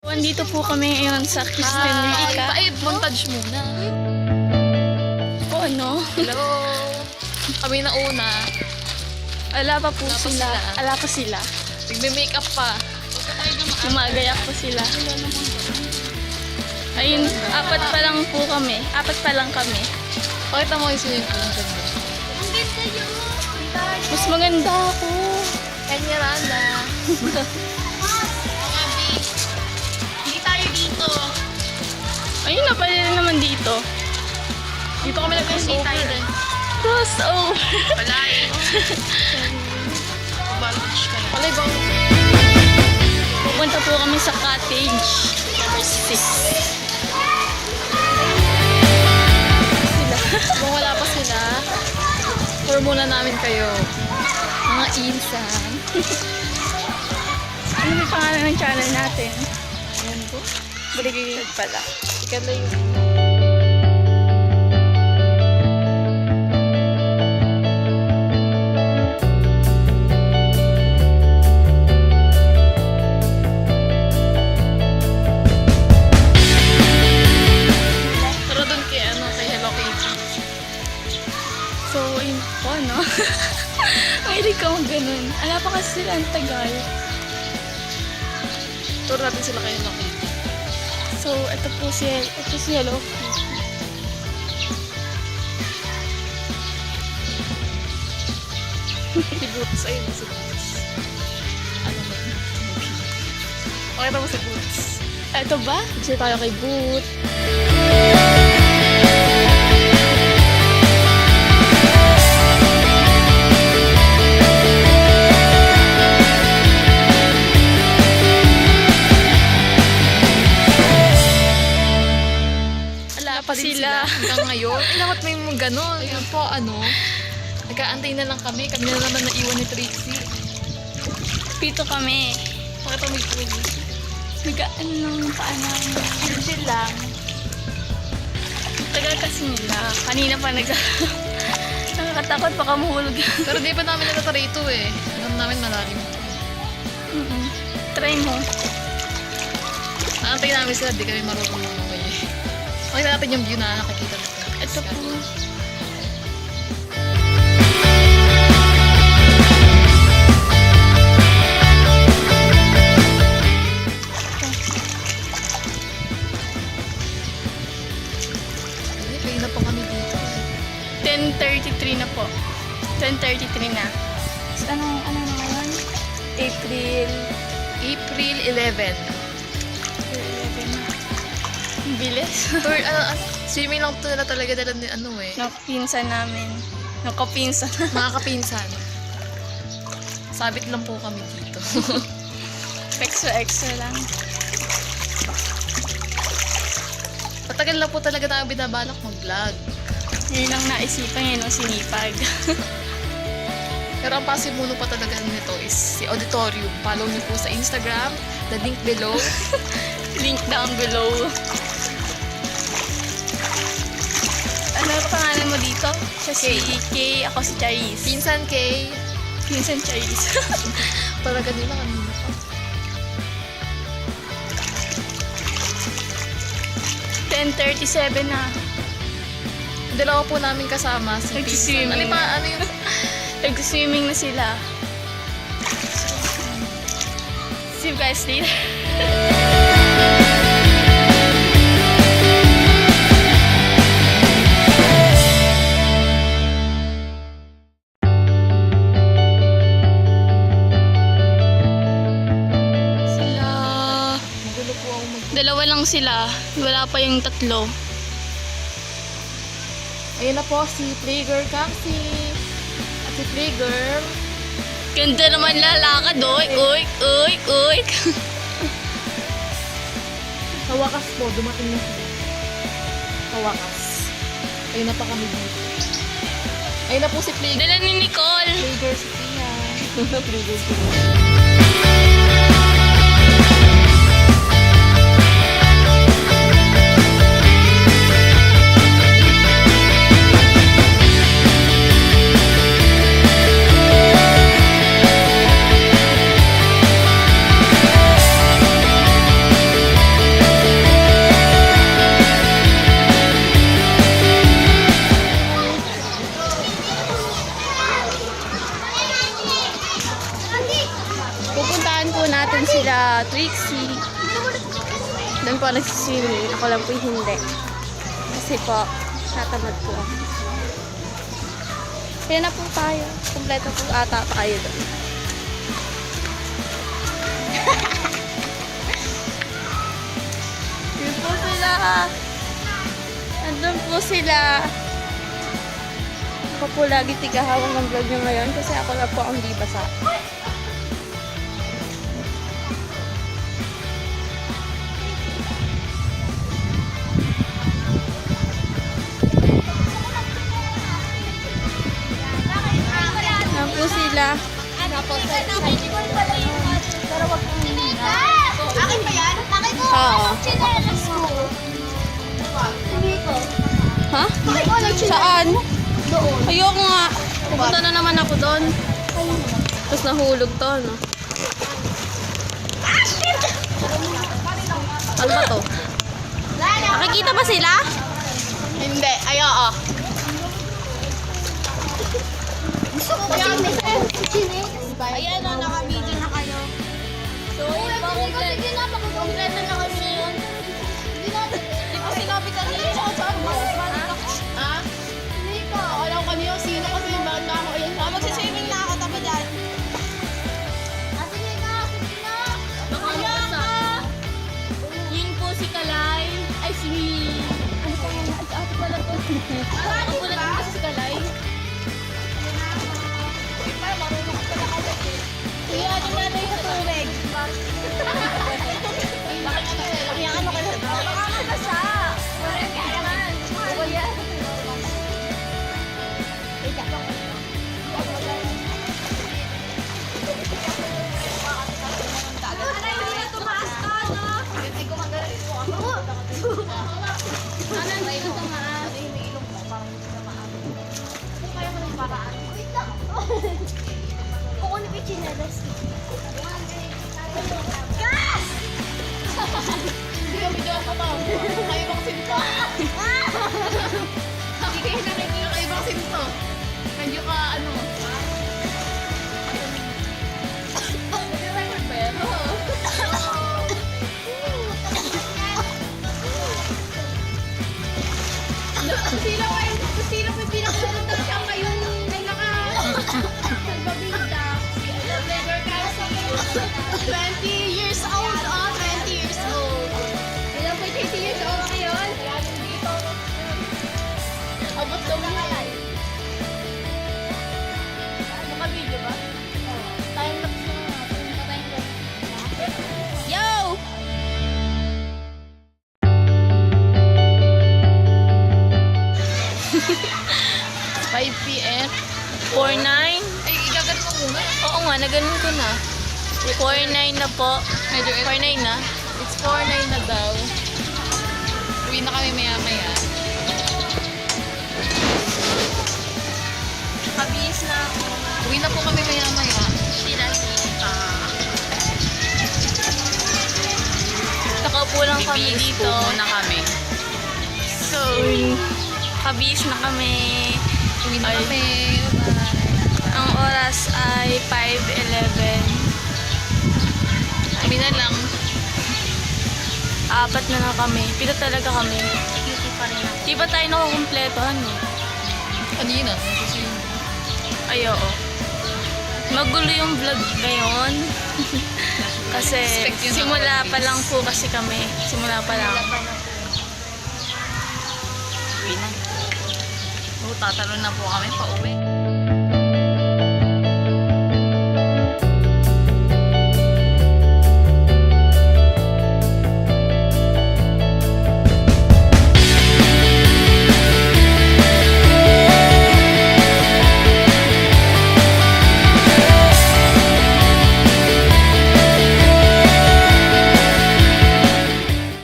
Andito po kami ngayon sa Kristen Rica. Montage muna. O ano? Hello. Kami na una. Ala pa po sila. Ala pa sila. Nagme-makeup pa. Gumagayak po sila. Ayun, apat pa lang po kami. Apat pa lang kami. Pakita mo yung swimming pool. Ang ganda yun. Mas maganda ako. Kanya Randa. Hindi tayo dito. Ayun na, pwede rin naman dito. Dito kami nag-crossover. Crossover. Wala eh. Balance ka na. Palay bang? Pupunta po kami sa cottage. Number 6. Kung wala pa sila, tour muna namin kayo. Mga insan. Ano yung pangalan ng channel natin? Ayan po. Brigade pala. Ikan na yun. Pero dun kay kay Hello Kitty. So, ayun po, no? Mahilig ka mag ganun. Ala pa kasi sila ang tagal. Tour natin sila kay Hello Kitty. So, ito si Hello Kitty. Si Boots, ayun si Boots. Ano ba? Pakita mo si Boots. Ito ba? Kasi tayo kay Boots. Ala Pa din sila hanggang ngayon. Ay, dapat may mga ganon. Ayun po, nag-aantay na lang kami. Kami na naman naiwan ni Trixie. Pito kami. Pakita mo yung pool. Nagaan lang paano. Chill lang. Tagal kasi nila. Kanina pa nakakatakot baka mahulog. Pero di pa namin natatry ito eh. Alam namin malalim. Try mo. Naantay namin sila, di kami marunong mamay. Pakita natin yung view na nakikita natin. Ito po. Ay, kayo na pa kami dito. 10:33 na po. 10:33 na. So, ano na ngayon? April April 11. 11 na. Ang bilis. Tour, swimming lang ito na talaga dala ni No, pinsan namin. No, kapinsan. mga kapinsan. Sabit lang po kami dito. Extra lang. Patagal lang po talaga tayo binabalak mag-vlog. Yun lang naisipan yun, no, sinipag. Pero ang pasimuno pa talaga nito is si Auditorium. Follow niyo po sa Instagram, the link below. Link down below. Ano ang pangalan mo dito? Siya si Kay, ako si Charis. Pinsan kay, Pinsan Charis. talaga nila kanina pa. 10:37 na. Dalawa po namin kasama si Pinsan. Nag-swimming. Ano yung Nag-swimming na sila. See you guys later. Sila. Magulo po ako Dalawa lang sila. Wala pa yung tatlo. Ayun na po si Playgirl Kamsi. At si Playgirl. Ganda naman lalakad. Oy, oy, oy, oy. Sa wakas po, dumating na sila. Sa wakas. Ayun na pa kami dito. Ayun na po si Playgirl. Dala ni Nicole. Playgirl si Tia. Playgirl si Doon po nagsiswimming. Ako lang po yung hindi. Kasi po, natamad po ako. Kaya na po tayo. Kompleto po ata tayo doon. Yun po sila. Andun po sila. Ako po lagi tigahawang ng vlog nyo ngayon kasi ako lang po ang di basa. Yan po sila. Akin ba yan? Akin ko. Oo. Chinelas ko. Hindi ko. Ha? Akin ko lang chinelas. Saan? Doon. Ayoko nga. Pupunta na naman ako doon. Tapos nahulog to, no? Ano ba to? Nakikita ba sila? Hindi. Ayoko. Gusto ko ba chinelas? Ayan na, naka-video na kayo. So, hindi na, pakikumpleto na kami yun. Hindi natin. Di ba sinabi kanina sa saan mo? Ha? Hindi ko. Alam ko niyo, sino kasi yung bata ko. Ayun, magsiswimming na ako tabi dyan. Sige na, sige na. Kaya ka! Yun po si Kalay. Ay, si... Ano pa nga? Ate pala to. Ako po na naman si Kalay. Kaya ano na tayo sa tubig? Kaya ano kayo? Baka mabasa. Kaya man. Kaya. Kukunin ko yung chinelas. Gas! Video ko to. Kayo bang sinto? Hindi kayo nakikita kayo bang sinto? Medyo ka ano? Nag-record ba yan? Sino may pinakasunod siya ngayong nagbabida? Never kasi 20 years old, 20 years old. Ilan po 20 years old ngayon? Abot daw na yan. Naka-video ba? Time-lapse na natin. Yo! 5 p.m. 4-9. Ay, igagat mo muna. Oo nga, naganon ko na. 4-9 na po. Medyo 4-9 na. It's 4-9 na daw. Uwi na kami maya-maya. Kabis na ako. Uwi na po kami maya-maya. Sila kita. Nakaupo lang kami dito. Muna kami. So, kabis na kami. Uwi na Ay. kami. Bye. Ang oras ay 5:11. Kami na lang. 4 na kami. Pito talaga kami. Di ba tayo nakakumpleto? Ano? Kanina. Kasi Ay, oo. Magulo yung vlog ngayon. Kasi Expect yun simula ako, pa lang po kasi kami. Simula pa lang. uwi na. Tatalon na po kami pa uwi.